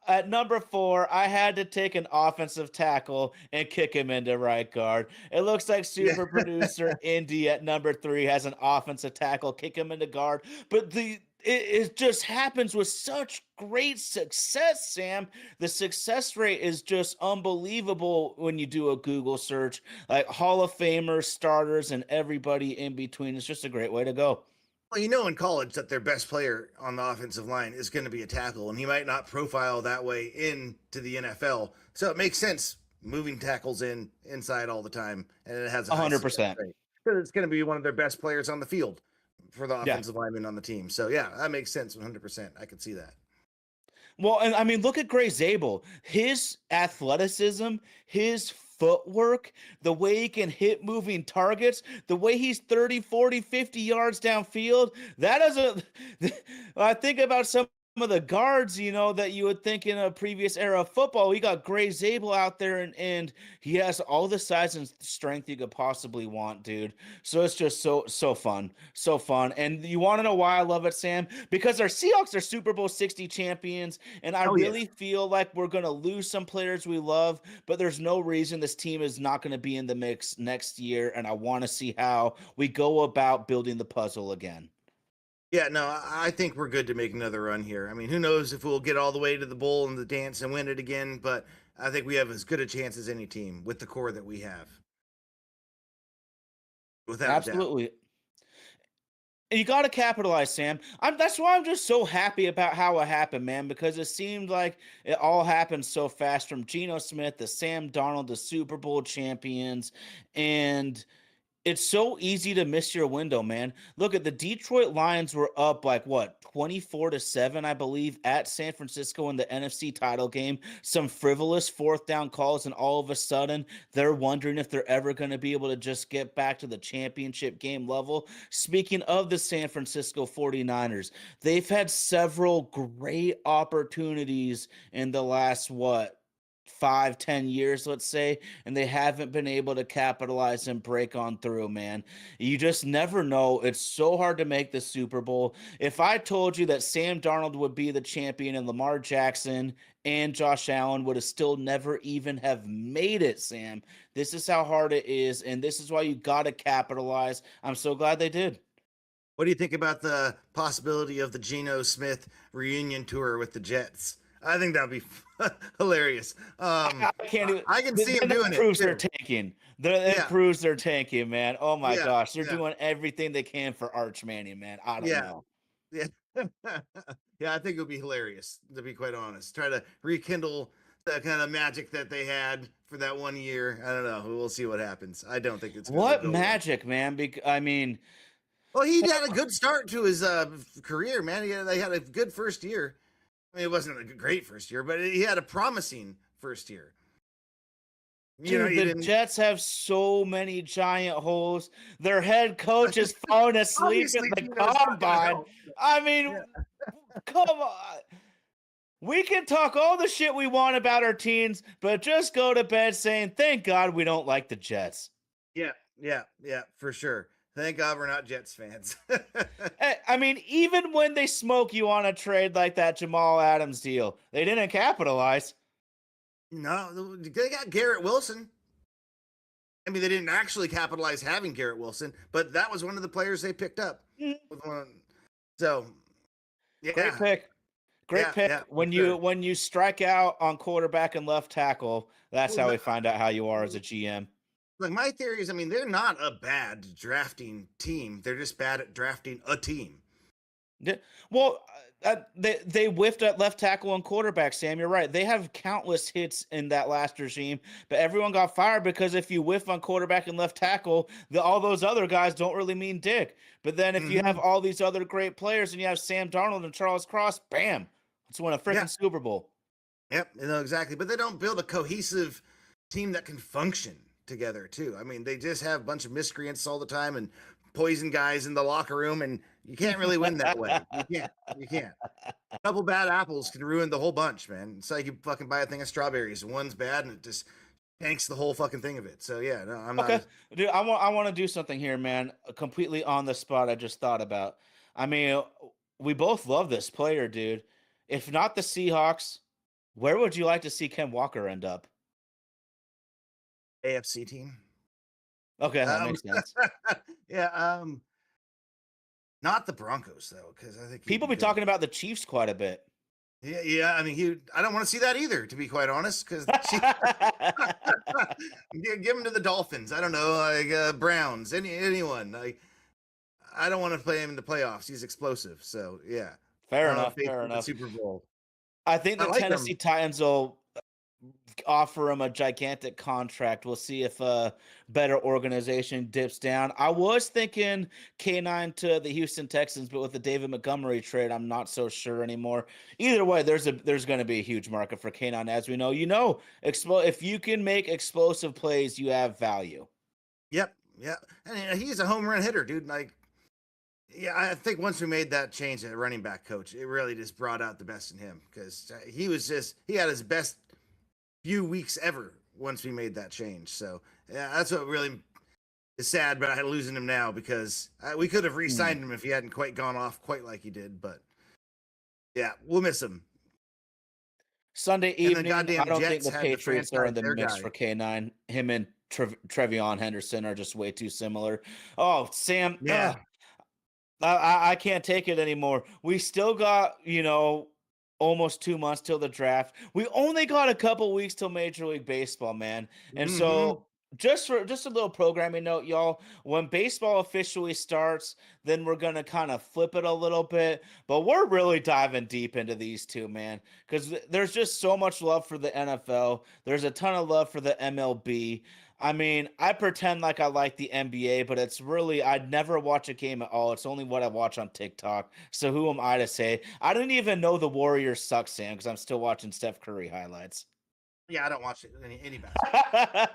At number 4, I had to take an offensive tackle and kick him into right guard. It looks like Yeah. super producer Indy at number 3 has an offensive tackle, kick him into guard. But it just happens with such great success, Sam. The success rate is just unbelievable when you do a Google search. Like Hall of Famers, starters, and everybody in between. It's just a great way to go. Well, you know, in college that their best player on the offensive line is going to be a tackle, and he might not profile that way into the NFL. So it makes sense moving tackles inside all the time, and it has a high success 100%. rate because it's going to be one of their best players on the field for the Yeah. offensive lineman on the team. So yeah, that makes sense 100%. I could see that. Well, and I mean, look at Gray Zabel. His athleticism, his footwork, the way he can hit moving targets, the way he's 30, 40, 50 yards downfield. That doesn't, I think about some of the guards, that you would think in a previous era of football. We got Gray Zabel out there, and he has all the size and strength you could possibly want, dude. So it's just so fun, so fun. And you want to know why I love it, Sam? Because our Seahawks are Super Bowl 60 champions, and I Oh yeah. really feel like we're gonna lose some players we love, but there's no reason this team is not going to be in the mix next year. And I want to see how we go about building the puzzle again. Yeah, no, I think we're good to make another run here. I mean, who knows if we'll get all the way to the bowl and the dance and win it again, but I think we have as good a chance as any team with the core that we have. Without a doubt. Absolutely. And you got to capitalize, Sam. That's why I'm just so happy about how it happened, man, because it seemed like it all happened so fast from Geno Smith to Sam Darnold, the Super Bowl champions. And it's so easy to miss your window, man. Look at the Detroit Lions were up like what, 24-7, I believe, at San Francisco in the NFC title game. Some frivolous fourth down calls, and all of a sudden they're wondering if they're ever going to be able to just get back to the championship game level. Speaking of the San Francisco 49ers, they've had several great opportunities in the last 5-10 years, let's say, and they haven't been able to capitalize and break on through, man. You just never know. It's so hard to make the Super Bowl. If I told you that Sam Darnold would be the champion and Lamar Jackson and Josh Allen would have still never even have made it, Sam, this is how hard it is, and this is why you got to capitalize. I'm so glad they did. What do you think about the possibility of the Geno Smith reunion tour with the Jets? I think that'd be hilarious. I can't even. I can see him doing it. Proves they're Too. tanking. It Yeah. proves they're tanking, man. Oh my Yeah, gosh, they're yeah. doing everything they can for Arch Manning, man. I don't Yeah. know. Yeah. Yeah, I think it would be hilarious, to be quite honest. Try to rekindle the kind of magic that they had for that 1 year. I don't know. We'll see what happens. I don't think it's gonna What go well. magic, man? I mean, Well, he had a good start to his career, man. They had a good first year. I mean, it wasn't a great first year, but he had a promising first year. dude, the Jets have so many giant holes. Their head coach is falling asleep Obviously, in the Geno's not gonna combine. help. I mean, Yeah. come on. We can talk all the shit we want about our teams, but just go to bed saying, thank God we don't like the Jets. Yeah, for sure. Thank God we're not Jets fans. I mean, even when they smoke you on a trade like that Jamal Adams deal, they didn't capitalize. No, they got Garrett Wilson. I mean, they didn't actually capitalize having Garrett Wilson, but that was one of the players they picked up. So, yeah. Great pick. Great pick. Yeah, when you strike out on quarterback and left tackle, that's how we find out how you are as a GM. Like my theory is, I mean, they're not a bad drafting team. They're just bad at drafting a team. Yeah. Well, they whiffed at left tackle and quarterback, Sam. You're right. They have countless hits in that last regime, but everyone got fired because if you whiff on quarterback and left tackle, all those other guys don't really mean dick. But then if you have all these other great players and you have Sam Darnold and Charles Cross, bam, let's win a freaking Super Bowl. Yep, exactly. But they don't build a cohesive team that can function together too. I mean, they just have a bunch of miscreants all the time and poison guys in the locker room, and you can't really win that way. You can't. You can't. A couple bad apples can ruin the whole bunch, man. It's like you fucking buy a thing of strawberries, and one's bad, and it just tanks the whole fucking thing of it. So yeah, no, I'm not. Okay, dude, I want to do something here, man. Completely on the spot. I just thought about. I mean, we both love this player, dude. If not the Seahawks, where would you like to see Ken Walker end up? AFC team. Okay, that Um, makes sense. yeah, not the Broncos though, because I think he'd People be be good. talking about the Chiefs quite a bit. Yeah, yeah. I mean, I don't want to see that either, to be quite honest, because give him to the Dolphins. I don't know, like Browns, anyone. Like, I don't want to play him in the playoffs. He's explosive. So yeah, I Fair don't have enough. faith Fair in the enough. Super Bowl. I think I the like Tennessee him. Titans will offer him a gigantic contract. We'll see if a better organization dips down. I was thinking K9 to the Houston Texans, but with the David Montgomery trade, I'm not so sure anymore. Either way, there's going to be a huge market for K9, as we know. If you can make explosive plays, you have value. Yep, yeah, and he's a home run hitter, dude. Like, yeah, I think once we made that change at running back coach, it really just brought out the best in him because he had his best few weeks ever once we made that change. So yeah, that's what really is sad about losing him now because we could have re-signed him if he hadn't quite gone off quite like he did. But yeah, we'll miss him. Sunday And the evening, I goddamn don't think Jets the had to Patriots are in franchise the their mix guy. for K9. Him and Trevion Henderson are just way too similar. Oh, Sam, Yeah. I can't take it anymore. We still got, almost 2 months till the draft. We only got a couple weeks till Major League Baseball, man. And Mm-hmm. so just a little programming note, y'all. When baseball officially starts, then we're gonna kind of flip it a little bit. But we're really diving deep into these two, man, because there's just so much love for the NFL. There's a ton of love for the MLB. I mean, I pretend like I like the NBA, but it's really, I'd never watch a game at all. It's only what I watch on TikTok. So who am I to say? I didn't even know the Warriors suck, Sam, because I'm still watching Steph Curry highlights. Yeah, I don't watch any basketball.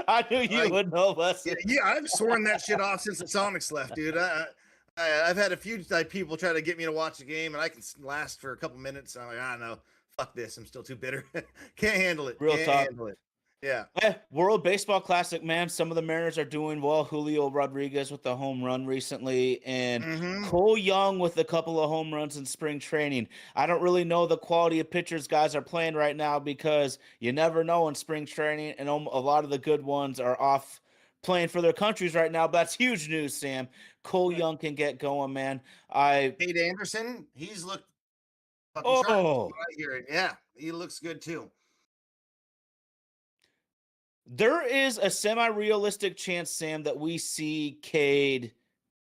I knew you Like, would know less. yeah, I've sworn that shit off since the Sonics left, dude. I've had a few people try to get me to watch the game, and I can last for a couple minutes. And I'm like, I don't know, fuck this. I'm still too bitter. Can't handle it. Real Can't talk. handle it. Yeah. World Baseball Classic, man. Some of the Mariners are doing well. Julio Rodriguez with the home run recently, and Mm-hmm. Cole Young with a couple of home runs in spring training. I don't really know the quality of pitchers guys are playing right now because you never know in spring training, and a lot of the good ones are off playing for their countries right now. But that's huge news, Sam. Cole Young can get going, man. Nate Anderson, he's looked fucking sharp. Oh, Right here. Yeah, he looks good too. there is a semi-realistic chance, Sam, that we see Cade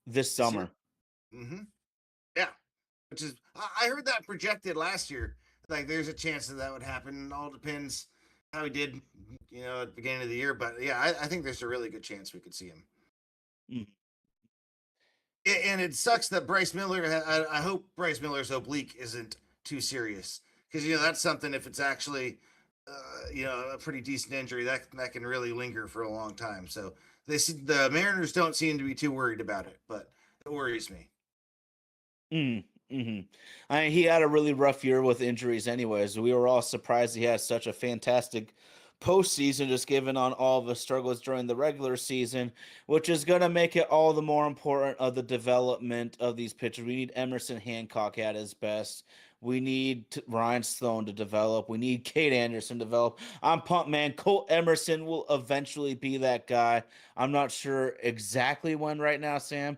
this This year. summer. Mm-hmm. Yeah. Which is, I heard that projected last year. Like, there's a chance that would happen. It all depends how he did, at the beginning of the year. But yeah, I think there's a really good chance we could see him. Mm. And it sucks that Bryce Miller. I hope Bryce Miller's oblique isn't too serious because that's something. If it's actually, a pretty decent injury, that can really linger for a long time. So the Mariners don't seem to be too worried about it, but it worries me. Mm-hmm. I mean, he had a really rough year with injuries, anyways. We were all surprised he had such a fantastic postseason, just given on all the struggles during the regular season, which is going to make it all the more important of the development of these pitchers. We need Emerson Hancock at his best. We need Ryan Sloan to develop. We need Kate Anderson to develop. I'm pumped, man. Colt Emerson will eventually be that guy. I'm not sure exactly when right now, Sam.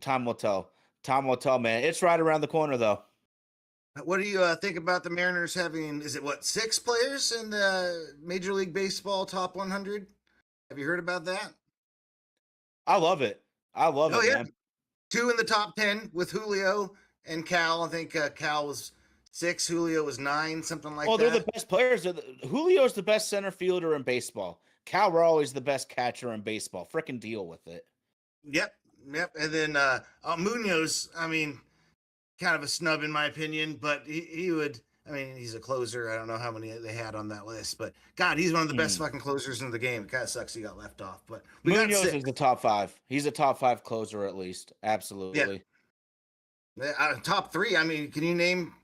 Time will tell. Time will tell, man. It's right around the corner, though. What do you think about the Mariners having? Is it 6 players in the Major League Baseball top 100? Have you heard about that? I love it. I love Oh it, yeah, man. 2 in the top 10 with Julio and Cal. I think Cal was 6, Julio was 9, something like Oh, they're that. the best players. Julio's the best center fielder in baseball. Cal Raleigh is the best catcher in baseball. Freaking deal with it. Yep, yep. And then Munoz, I mean, kind of a snub in my opinion, but he would. I mean, he's a closer. I don't know how many they had on that list, but God, he's one of the best fucking closers in the game. It kind of sucks he got left off, but we got Munoz 6. is the top 5. He's a top 5 closer at least. Absolutely. Top 3. I mean, can you name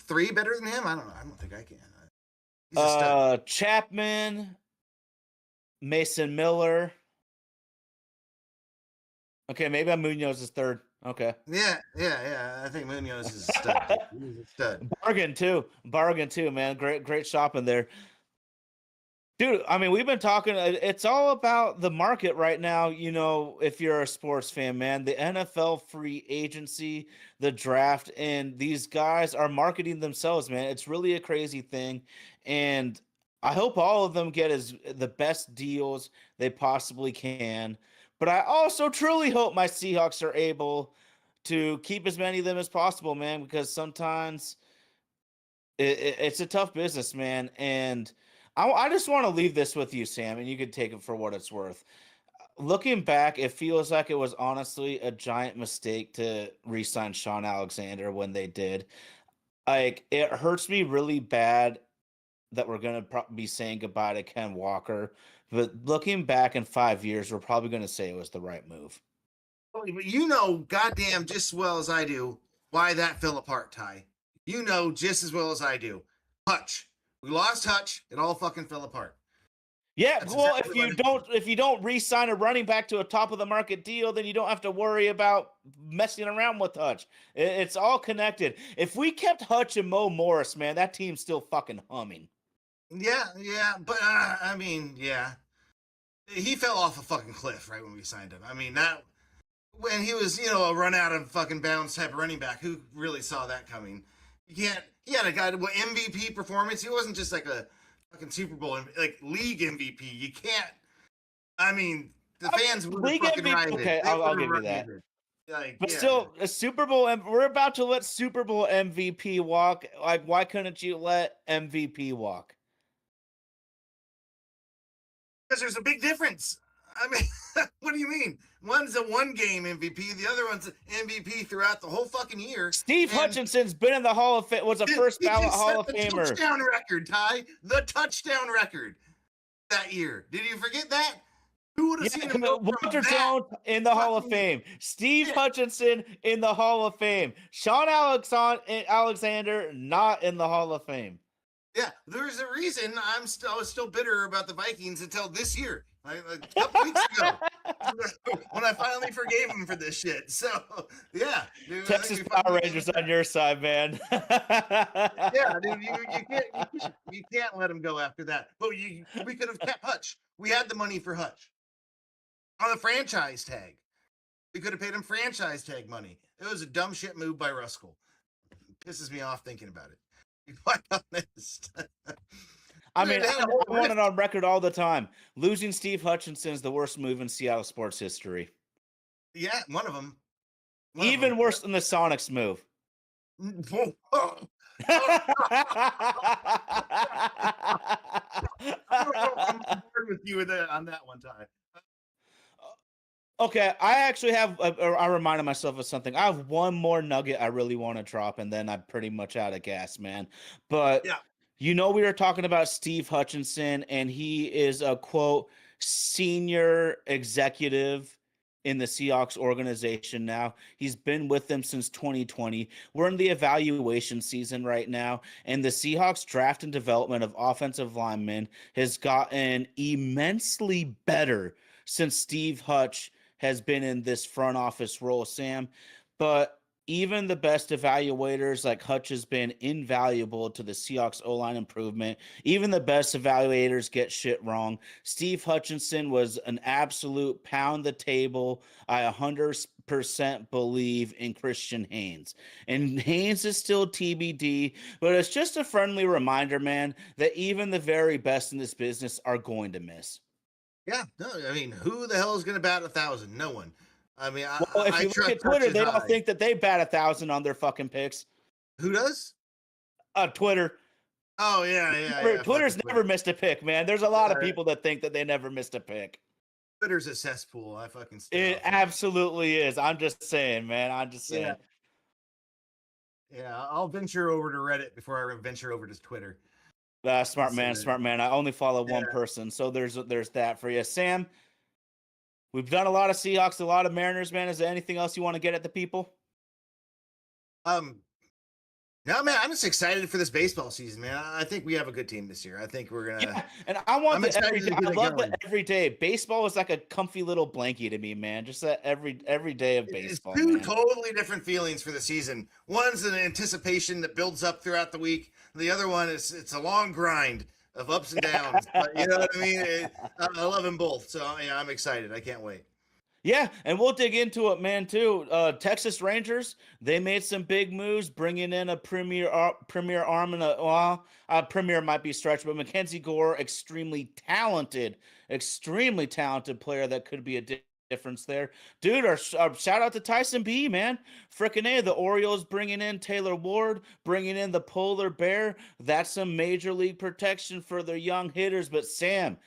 3 better than him? I don't know. I don't think I can. He's a stud. Chapman, Mason Miller. Okay, maybe Munoz is 3rd. Okay. Yeah. I think Munoz is a stud. He's a stud. Bargain too, man. Great shopping there. Dude, I mean, we've been talking. It's all about the market right now. You know, if you're a sports fan, man, the NFL free agency, the draft, and these guys are marketing themselves, man. It's really a crazy thing. And I hope all of them get the best deals they possibly can. But I also truly hope my Seahawks are able to keep as many of them as possible, man, because sometimes it's a tough business, man. And I just want to leave this with you, Sam, and you can take it for what it's worth. Looking back, it feels like it was honestly a giant mistake to re-sign Sean Alexander when they did. Like, it hurts me really bad that we're going to be saying goodbye to Ken Walker. But looking back in 5 years, we're probably going to say it was the right move. But you know, goddamn, just as well as I do, why that fell apart, Ty. You know just as well as I do. Hutch. We lost Hutch. It all fucking fell apart. Yeah, well, if you don't re-sign a running back to a top of the market deal, then you don't have to worry about messing around with Hutch. It's all connected. If we kept Hutch and Mo Morris, man, that team's still fucking humming. Yeah, but I mean, yeah, he fell off a fucking cliff right when we signed him. I mean, that when he was, a run out of fucking bounds type of running back, who really saw that coming? You can't. He had a guy with MVP performance. He wasn't just like a fucking Super Bowl, like league MVP. You can't. I mean, the fans would have fucking rioted. Okay, I'll give you that. But yeah. Still, a Super Bowl. We're about to let Super Bowl MVP walk. Like, why couldn't you let MVP walk? Because there's a big difference. I mean, what do you mean? One's a one-game MVP, the other one's an MVP throughout the whole fucking year. Steve Hutchinson's been in the Hall of Fame, was a first ballot Hall of Famer. Touchdown record, Ty. The touchdown record that year. Did you forget that? Who would have seen him go Walter Jones in the Hall of Fame. Steve Hutchinson in the Hall of Fame. Sean Alexander not in the Hall of Fame. Yeah, there's a reason I was still bitter about the Vikings until this year. Like a couple weeks ago, when I finally forgave him for this shit. So, yeah. Dude, Texas Power Rangers on your side, man. Yeah, dude, you can't let him go after that. But we could have kept Hutch. We had the money for Hutch. On the franchise tag. We could have paid him franchise tag money. It was a dumb shit move by Ruskell. It pisses me off thinking about it. Be quite honest. I mean, I want it on record all the time. Losing Steve Hutchinson is the worst move in Seattle sports history. Yeah, one of them. Even worse than the Sonics move. I'm on board with you on that one, Ty. Okay, I actually have. I reminded myself of something. I have one more nugget I really want to drop, and then I'm pretty much out of gas, man. But yeah. We were talking about Steve Hutchinson, and he is a quote senior executive in the Seahawks organization now. He's been with them since 2020. We're in the evaluation season right now, and the Seahawks draft and development of offensive linemen has gotten immensely better since Steve Hutch has been in this front office role, Sam. But even the best evaluators like Hutch has been invaluable to the Seahawks O-line improvement. Even the best evaluators get shit wrong. Steve Hutchinson was an absolute pound the table. I 100% believe in Christian Haynes. And Haynes is still TBD, but it's just a friendly reminder, man, that even the very best in this business are going to miss. Yeah, no, I mean, who the hell is going to bat 1,000? No one. I mean, if you look at Twitter, they don't think that they bat 1,000 on their fucking picks. Who does? Twitter. Oh yeah. Twitter's never missed a pick, man. There's a lot of people that think that they never missed a pick. Twitter's a cesspool. I fucking. It absolutely is. I'm just saying, man. I'm just saying. Yeah, I'll venture over to Reddit before I venture over to Twitter. Smart So, man, smart man. I only follow one yeah. person, so there's that for you, Sam. We've done a lot of Seahawks, a lot of Mariners, man. Is there anything else you want to get at the people? Um, no, man, I'm just excited for this baseball season, man. I think we have a good team this year. I think we're gonna. Yeah, and I want I'm the excited every to day. get I it love the going. every day. Baseball is like a comfy little blankie to me, man. Just that every day of It's baseball, two man. totally different feelings for the season. One's an anticipation that builds up throughout the week. The other one is it's a long grind of ups and downs. But you know what I mean? I love them both, so yeah, I'm excited. I can't wait. Yeah, and we'll dig into it, man. Too. Texas Rangers, they made some big moves, bringing in a premier arm and premier might be stretched, but Mackenzie Gore, extremely talented player that could be a difference there, dude. Our shout out to Tyson B, man. Frickin' A, the Orioles bringing in Taylor Ward, bringing in the polar bear. That's some major league protection for their young hitters. But Sam,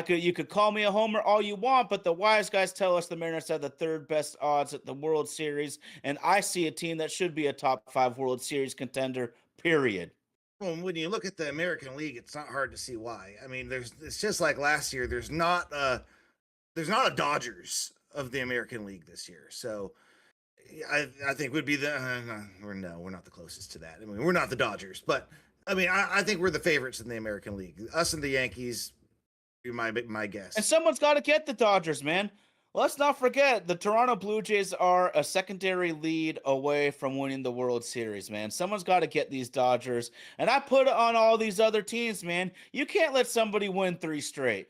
you could call me a homer all you want, but the wise guys tell us the Mariners have the third best odds at the World Series, and I see a team that should be a top 5 World Series contender. Period. Well, when you look at the American League, it's not hard to see why. I mean, it's just like last year. There's not a Dodgers of the American League this year. So I think would be the we're not the closest to that. I mean, we're not the Dodgers, but I mean, I think we're the favorites in the American League. Us and the Yankees, my And guess. someone's got to get the Dodgers, man. Let's not forget the Toronto Blue Jays are a secondary lead away from winning the World Series, man. Someone's got to get these Dodgers. And I put it on all these other teams, man. You can't let somebody win 3 straight.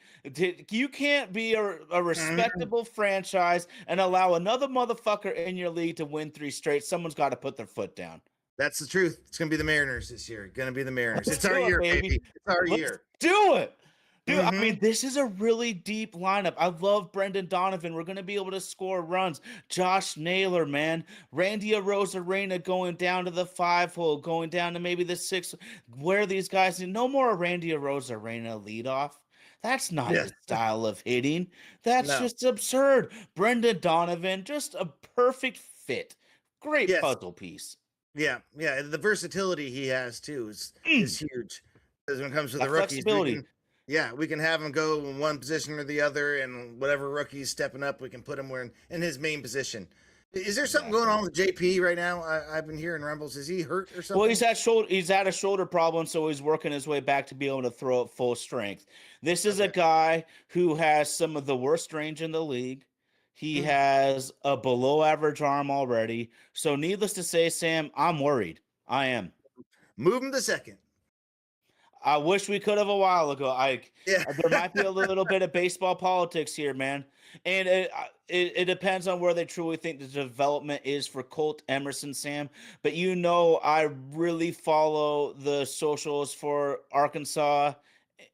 You can't be a Mhm. respectable franchise and allow another motherfucker in your league to win 3 straight. Someone's got to put their foot down. That's the truth. It's gonna be the Mariners this year. Gonna be the Mariners. Let's It's our do it, year, baby. baby. It's our Let's year. do it. Dude, I mean, Mm-hmm. this is a really deep lineup. I love Brendan Donovan. We're going to be able to score runs. Josh Naylor, man. Randy Arozarena going down to the 5 hole, going down to maybe the 6. Where these guys, no more Randy Arozarena leadoff. That's not Yeah. his style of hitting. That's No. just absurd. Brendan Donovan, just a perfect fit. Great Yes. puzzle piece. Yeah. Yeah. The versatility he has too is Mm, huge. Because when it comes to the that rookies, we flexibility. can we can have him go in one position or the other, and whatever rookie's stepping up, we can put him where in his main position. Is there something going Exactly. on with JP right now? I've been hearing rumbles. Is he hurt or Well, something? he's had a shoulder problem, so he's working his way back to be able to throw at full strength. This is a Okay. guy who has some of the worst range in the league. He Mm. has a below average arm already. So needless to say, Sam, I'm worried. I am. Move him to second. I wish we could have a while ago. Yeah. There might be a little bit of baseball politics here, man, and it depends on where they truly think the development is for Colt Emerson, Sam. But I really follow the socials for Arkansas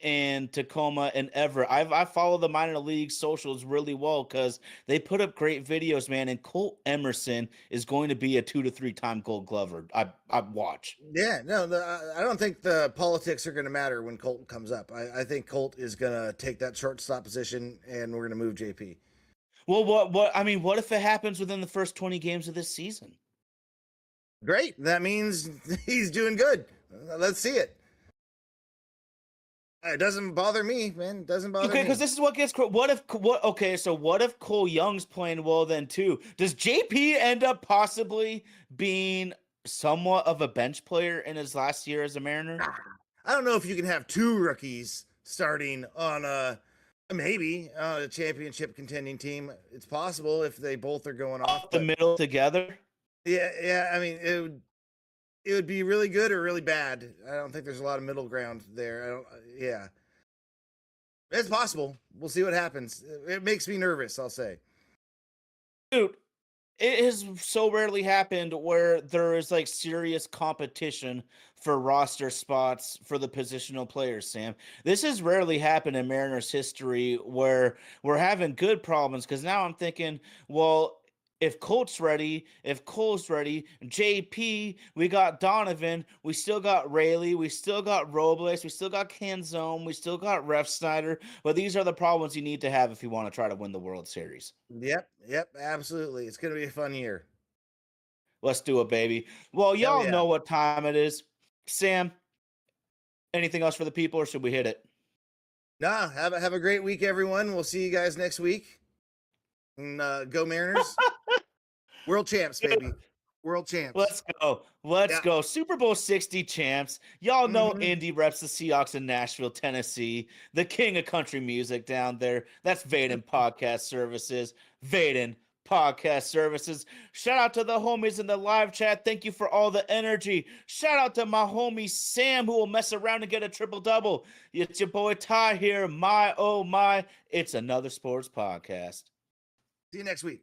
and Tacoma and Everett. I follow the minor league socials really well because they put up great videos, man. And Colt Emerson is going to be a 2 to 3 time Gold Glover. I watch. Yeah, no, I don't think the politics are going to matter when Colt comes up. I think Colt is going to take that shortstop position, and we're going to move JP. Well, I mean, what if it happens within the first 20 games of this season? Great. That means he's doing good. Let's see it. It doesn't bother me, man. It doesn't bother Okay, because me. this is what gets okay, so what if Cole Young's playing well then too? Does JP end up possibly being somewhat of a bench player in his last year as a Mariner? I don't know if you can have two rookies starting on maybe a championship contending team. It's possible if they both are going off, The but middle together? yeah, yeah. I mean, it would be really good or really bad. I don't think there's a lot of middle ground there. I don't. Yeah, it's possible. We'll see what happens. It makes me nervous. I'll say. Dude, it has so rarely happened where there is like serious competition for roster spots for the positional players, Sam. This has rarely happened in Mariners history where we're having good problems because now I'm thinking, well, if Cole's ready, JP, we got Donovan, we still got Rayleigh, we still got Robles, we still got Canzone, we still got Ref Snyder, but these are the problems you need to have if you want to try to win the World Series. Yep, yep, absolutely. It's gonna be a fun year. Let's do it, baby. Well, Hell y'all yeah. know what time it is. Sam, anything else for the people, or should we hit it? Nah, have a great week, everyone. We'll see you guys next week. And go Mariners. World champs, baby. World champs. Let's go. Let's Yeah. go. Super Bowl 60 champs. Y'all know Mhm. Indy reps the Seahawks in Nashville, Tennessee. The king of country music down there. That's Vaden Podcast Services. Vaden Podcast Services. Shout out to the homies in the live chat. Thank you for all the energy. Shout out to my homie Sam, who will mess around and get a triple double. It's your boy Ty here. My, oh my. It's another sports podcast. See you next week.